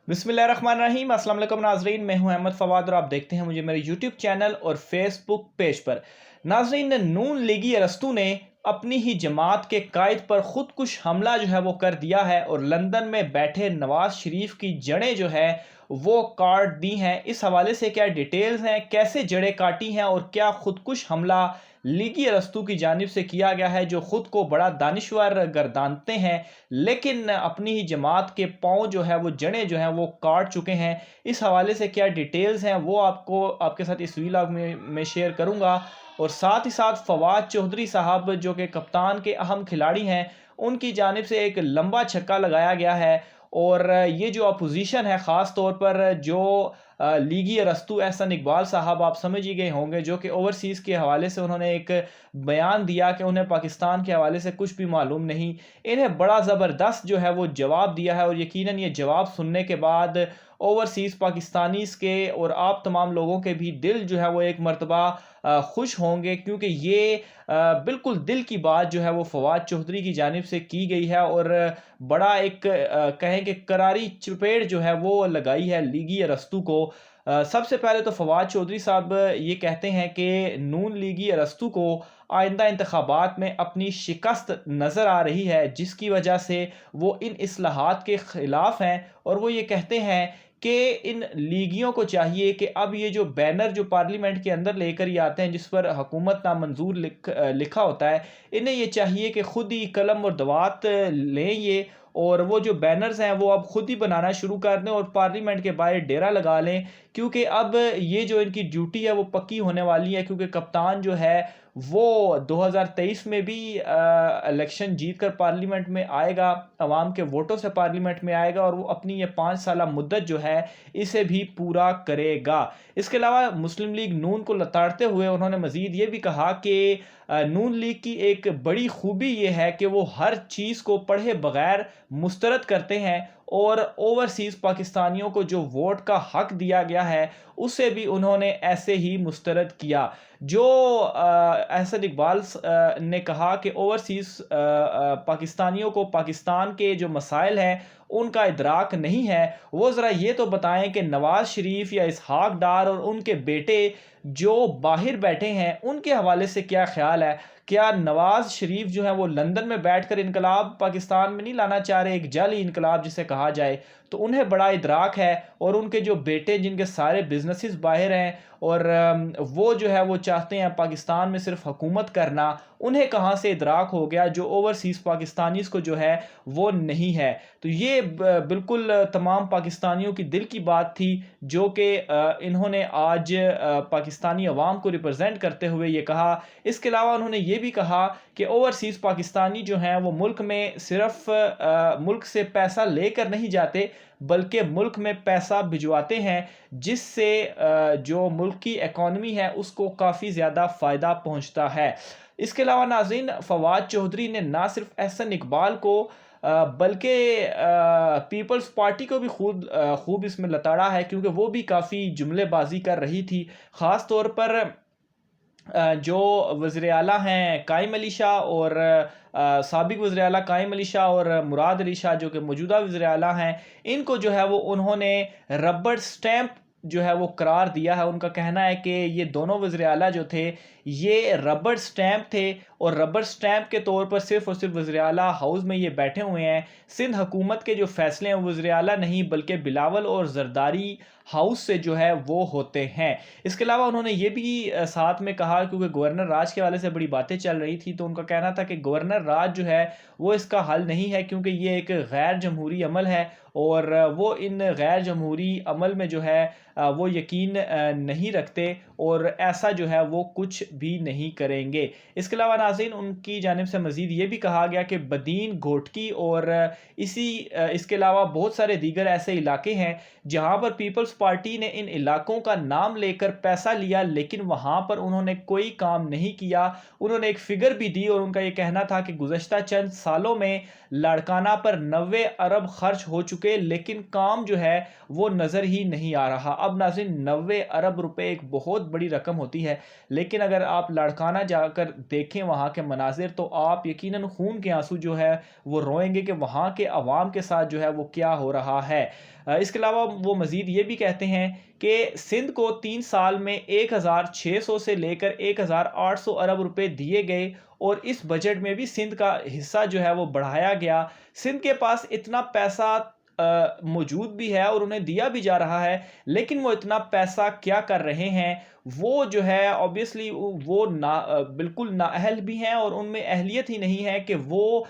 बिस्मिल्लाहिर्रहमानिर्रहीम। अस्सलाम वालेकुम नाजरीन, मैं हूं अहमद फवाद और आप देखते हैं मुझे मेरे यूट्यूब चैनल और फेसबुक पेज पर। नाजरीन, नून लीगी अरस्तू ने अपनी ही जमात के कायद पर खुदकुश हमला जो है वो कर दिया है और लंदन में बैठे नवाज शरीफ की जड़ें जो है वो काट दी हैं। इस हवाले से क्या डिटेल्स हैं, कैसे जड़ें काटी हैं और क्या खुदकुश हमला लीगी अरस्तू की जानिब से किया गया है, जो खुद को बड़ा दानिश्वर गर्दानते हैं लेकिन अपनी ही जमात के पाँव जो है वो जड़ें जो हैं वो काट चुके हैं। इस हवाले से क्या डिटेल्स हैं वो आपको आपके साथ इस वीलॉग में शेयर करूंगा। और साथ ही साथ फवाद चौधरी साहब जो कि कप्तान के अहम खिलाड़ी हैं, उनकी जानिब से एक लंबा छक्का लगाया गया है। और ये जो अपोजिशन है, ख़ास तौर पर जो लीगी अरस्तू एहसन इकबाल साहब, आप समझ ही गए होंगे, जो कि ओवरसीज़ के हवाले से उन्होंने एक बयान दिया कि उन्हें पाकिस्तान के हवाले से कुछ भी मालूम नहीं। इन्हें बड़ा ज़बरदस्त जो है वो जवाब दिया है और यकीनन ये जवाब सुनने के बाद ओवरसीज़ पाकिस्तानीज़ के और आप तमाम लोगों के भी दिल जो है वो एक मरतबा खुश होंगे, क्योंकि ये बिल्कुल दिल की बात जो है वो फवाद चौधरी की जानिब से की गई है और बड़ा एक कहें कि करारी चपेट जो है वो लगाई है लीगी अरस्तू को। सबसे पहले तो फवाद चौधरी साहब ये कहते हैं कि नून लीगी अरस्तू को आइंदा इंतखाबात में अपनी शिकस्त नज़र आ रही है, जिसकी वजह से वो इन इस्लाहात के ख़िलाफ़ हैं। और वो ये कहते हैं कि इन लीगियों को चाहिए कि अब ये जो बैनर जो पार्लियामेंट के अंदर लेकर ये आते हैं, जिस पर हुकूमत नामंजूर लिखा होता है, इन्हें ये चाहिए कि खुद ही कलम और दवात लें ये, और वो जो बैनर्स हैं वो अब खुद ही बनाना शुरू कर दें और पार्लियामेंट के बाहर डेरा लगा लें। क्योंकि अब ये जो इनकी ड्यूटी है वो पक्की होने वाली है, क्योंकि कप्तान जो है वो 2023 में भी इलेक्शन जीत कर पार्लियामेंट में आएगा, अवाम के वोटों से पार्लियामेंट में आएगा और वो अपनी ये 5 साला मुद्दत जो है इसे भी पूरा करेगा। इसके अलावा मुस्लिम लीग नून को लताड़ते हुए उन्होंने मज़ीद ये भी कहा कि नून लीग की एक बड़ी खूबी ये है कि वो हर चीज़ को पढ़े बगैर मुस्तरद करते हैं और ओवरसीज़ पाकिस्तानियों को जो वोट का हक दिया गया है उसे भी उन्होंने ऐसे ही मुस्तरद किया। जो अहसन इकबाल ने कहा कि ओवरसीज़ पाकिस्तानियों को पाकिस्तान के जो मसाइल हैं उनका इदराक नहीं है, वो ज़रा ये तो बताएं कि नवाज़ शरीफ या इसहाक डार और उनके बेटे जो बाहर बैठे हैं उनके हवाले से क्या ख्याल है। क्या नवाज़ शरीफ जो है वो लंदन में बैठकर इनकलाब पाकिस्तान में नहीं लाना चाह रहे, एक जाली इनकलाब जिसे कहा जाए? तो उन्हें बड़ा इदराक है। और उनके जो बेटे जिनके सारे बिजनेसेस बाहर हैं और वो जो है वो चाहते हैं पाकिस्तान में सिर्फ हुकूमत करना, उन्हें कहाँ से इदराक हो गया जो ओवरसीज़ पाकिस्तानीज़ को जो है वो नहीं है। तो ये बिल्कुल तमाम पाकिस्तानियों की दिल की बात थी, जो कि इन्होंने आज पाकिस्तानी अवाम को रिप्रेजेंट करते हुए ये कहा। इसके अलावा उन्होंने ये भी कहा कि ओवरसीज़ पाकिस्तानी जो हैं वो मुल्क में सिर्फ मुल्क से पैसा लेकर नहीं जाते, बल्कि मुल्क में पैसा भिजवाते हैं, जिससे जो मुल्क की इकॉनमी है उसको काफ़ी ज़्यादा फ़ायदा पहुंचता है। इसके अलावा नाज़रीन, फवाद चौधरी ने ना सिर्फ एहसन इकबाल को बल्कि पीपल्स पार्टी को भी खूब इसमें लताड़ा है, क्योंकि वो भी काफ़ी जुमलेबाजी कर रही थी। ख़ास तौर पर जो वज़ीर आला हैं कायम अली शाह और साबिक़ वज़ीर आला कायम अली शाह और मुराद अली शाह जो कि मौजूदा वज़ीर आला हैं, इनको जो है वो उन्होंने रबड़ स्टैंप जो है वो करार दिया है। उनका कहना है कि ये दोनों वज़ीर आला जो थे ये रबड़ स्टैंप थे और रबड़ स्टैंप के तौर पर सिर्फ और सिर्फ वज़ीर आला हाउस में ये बैठे हुए हैं। सिंध हुकूमत के जो फैसले हैं वज़ीर आला नहीं बल्कि बिलावल और जरदारी हाउस से जो है वो होते हैं। इसके अलावा उन्होंने ये भी साथ में कहा, क्योंकि गवर्नर राज के हवाले से बड़ी बातें चल रही थी, तो उनका कहना था कि गवर्नर राज जो है वो इसका हल नहीं है, क्योंकि ये एक गैर जमहूरी अमल है और वो इन गैर जमहूरी अमल में जो है वो यकीन नहीं रखते और ऐसा जो है वो कुछ भी नहीं करेंगे। इसके अलावा नाज़रीन, उनकी जानिब से मज़ीद ये भी कहा गया कि बदीन, घोटकी और इसके अलावा बहुत सारे दीगर ऐसे इलाके हैं जहाँ पर पीपल्स पार्टी ने इन इलाकों का नाम लेकर पैसा लिया, लेकिन वहाँ पर उन्होंने कोई काम नहीं किया। उन्होंने एक फ़िगर भी दी और उनका ये कहना था कि गुज़श्ता चंद सालों में लाड़काना पर 90 अरब खर्च हो चुके, लेकिन काम जो है वो नज़र ही नहीं आ रहा। अब नाज़रीन, 90 अरब रुपए एक बहुत बड़ी रकम होती है, लेकिन अगर آپ لاڑکانہ جا کر دیکھیں وہاں کے مناظر تو آپ یقیناً خون کے آنسو جو ہے وہ روئیں گے کہ وہاں کے عوام کے ساتھ جو ہے وہ کیا ہو رہا ہے۔ اس کے علاوہ وہ مزید یہ بھی کہتے ہیں کہ سندھ کو 3 سال میں 1600 سے لے کر 1800 ارب روپے دیے گئے، اور اس بجٹ میں بھی سندھ کا حصہ جو ہے وہ بڑھایا گیا۔ سندھ کے پاس اتنا پیسہ موجود بھی ہے اور انہیں دیا بھی جا رہا ہے، لیکن وہ اتنا پیسہ کیا کر رہے ہیں؟ وہ جو ہے اوبیسلی وہ بالکل نااہل بھی ہیں، اور ان میں اہلیت ہی نہیں ہے کہ وہ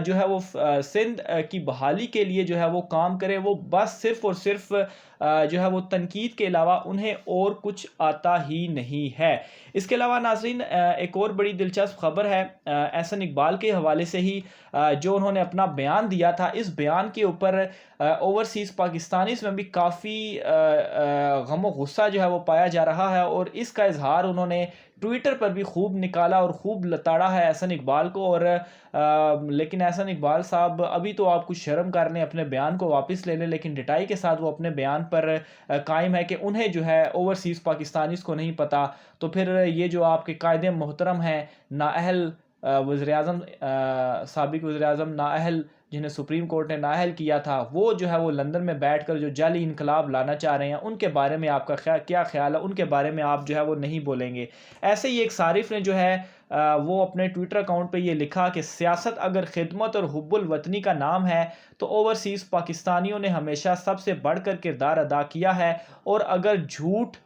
جو ہے وہ سندھ کی بحالی کے لیے جو ہے وہ کام کرے۔ وہ بس صرف اور صرف جو ہے وہ تنقید کے علاوہ انہیں اور کچھ آتا ہی نہیں ہے۔ اس کے علاوہ ناظرین ایک اور بڑی دلچسپ خبر ہے احسن اقبال کے حوالے سے ہی، جو انہوں نے اپنا بیان دیا تھا۔ اس بیان کے اوپر اوورسیز پاکستانیز میں بھی کافی غم و غصہ جو ہے وہ پایا جا رہا ہے، اور اس کا اظہار انہوں نے ٹویٹر پر بھی خوب نکالا اور خوب لتاڑا ہے احسن اقبال کو۔ اور لیکن احسن اقبال صاحب ابھی تو آپ کچھ شرم کر لیں، اپنے بیان کو واپس لے لیں، لیکن ڈٹائی کے ساتھ وہ اپنے بیان پر قائم ہے کہ انہیں جو ہے اوورسیز پاکستانیز کو نہیں پتہ۔ تو پھر یہ جو آپ کے قائد محترم ہیں، نااہل وزیراعظم، سابق وزیراعظم نااہل، جنہیں سپریم کورٹ نے نااہل کیا تھا، وہ جو ہے وہ لندن میں بیٹھ کر جو جعلی انقلاب لانا چاہ رہے ہیں، ان کے بارے میں آپ کا کیا خیال ہے؟ ان کے بارے میں آپ جو ہے وہ نہیں بولیں گے۔ ایسے ہی ایک صارف نے جو ہے وہ اپنے ٹویٹر اکاؤنٹ پہ یہ لکھا کہ سیاست اگر خدمت اور حب الوطنی کا نام ہے تو اوورسیز پاکستانیوں نے ہمیشہ سب سے بڑھ کر کردار ادا کیا ہے، اور اگر جھوٹ،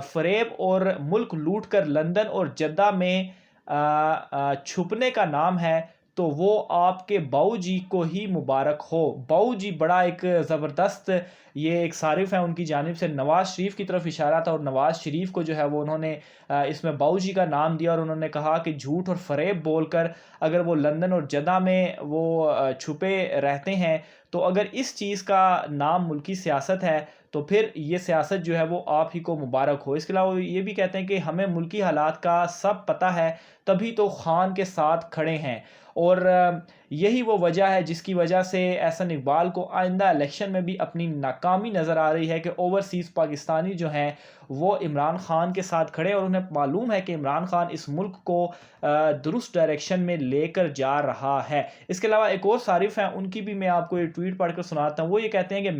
فریب اور ملک لوٹ کر لندن اور جدہ میں چھپنے کا نام ہے تو وہ آپ کے باؤ جی کو ہی مبارک ہو۔ باؤ جی بڑا ایک زبردست، یہ ایک صارف ہیں، ان کی جانب سے نواز شریف کی طرف اشارہ تھا، اور نواز شریف کو جو ہے وہ انہوں نے اس میں باؤ جی کا نام دیا، اور انہوں نے کہا کہ جھوٹ اور فریب بول کر اگر وہ لندن اور جدہ میں وہ چھپے رہتے ہیں تو اگر اس چیز کا نام ملکی سیاست ہے تو پھر یہ سیاست جو ہے وہ آپ ہی کو مبارک ہو۔ اس کے علاوہ یہ بھی کہتے ہیں کہ ہمیں ملکی حالات کا سب پتہ ہے، تبھی تو خان کے ساتھ کھڑے ہیں، اور یہی وہ وجہ ہے جس کی وجہ سے احسن اقبال کو آئندہ الیکشن میں بھی اپنی ناکامی نظر آ رہی ہے کہ اوورسیز پاکستانی جو ہیں وہ عمران خان کے ساتھ کھڑے، اور انہیں معلوم ہے کہ عمران خان اس ملک کو درست ڈائریکشن میں لے کر جا رہا ہے۔ اس کے علاوہ ایک اور صارف ہیں، ان کی بھی میں آپ کو یہ ٹویٹ پڑھ کر سناتا ہوں۔ وہ یہ کہتے ہیں کہ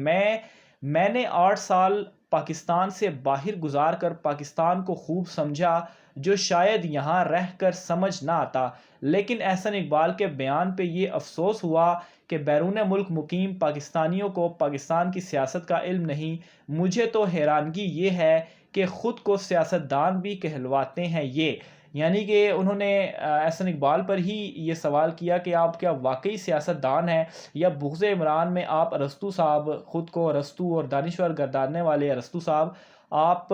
میں نے 8 سال پاکستان سے باہر گزار کر پاکستان کو خوب سمجھا، جو شاید یہاں رہ کر سمجھ نہ آتا، لیکن احسن اقبال کے بیان پہ یہ افسوس ہوا کہ بیرون ملک مقیم پاکستانیوں کو پاکستان کی سیاست کا علم نہیں۔ مجھے تو حیرانگی یہ ہے کہ خود کو سیاستدان بھی کہلواتے ہیں یہ، یعنی کہ انہوں نے احسن اقبال پر ہی یہ سوال کیا کہ آپ کیا واقعی سیاستدان ہیں، یا بغض عمران میں آپ ارسطو صاحب، خود کو ارسطو اور دانشور گرداننے والے ارسطو صاحب، آپ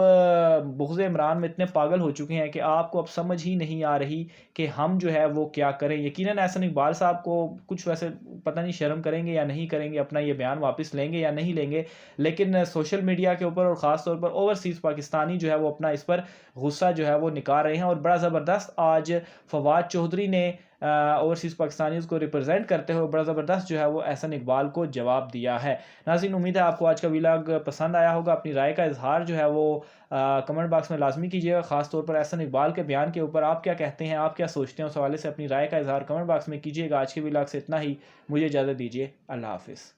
بغض عمران میں اتنے پاگل ہو چکے ہیں کہ آپ کو اب سمجھ ہی نہیں آ رہی کہ ہم جو ہے وہ کیا کریں۔ یقیناً احسن اقبال صاحب کو کچھ ویسے پتہ نہیں شرم کریں گے یا نہیں کریں گے، اپنا یہ بیان واپس لیں گے یا نہیں لیں گے، لیکن سوشل میڈیا کے اوپر اور خاص طور پر اوورسیز پاکستانی جو ہے وہ اپنا اس پر غصہ جو ہے وہ نکال رہے ہیں، اور بڑا زبردست آج فواد چودھری نے اوورسیز پاکستانیز کو ریپرزینٹ کرتے ہوئے بڑا زبردست جو ہے وہ احسن اقبال کو جواب دیا ہے۔ ناظرین، امید ہے آپ کو آج کا ویلاگ پسند آیا ہوگا۔ اپنی رائے کا اظہار جو ہے وہ کمنٹ باکس میں لازمی کیجیے گا، خاص طور پر احسن اقبال کے بیان کے اوپر آپ کیا کہتے ہیں، آپ کیا سوچتے ہیں، اس حوالے سے اپنی رائے کا اظہار کمنٹ باکس میں کیجیے گا۔ آج کے ویلاگ سے اتنا ہی، مجھے اجازت دیجیے، اللہ حافظ۔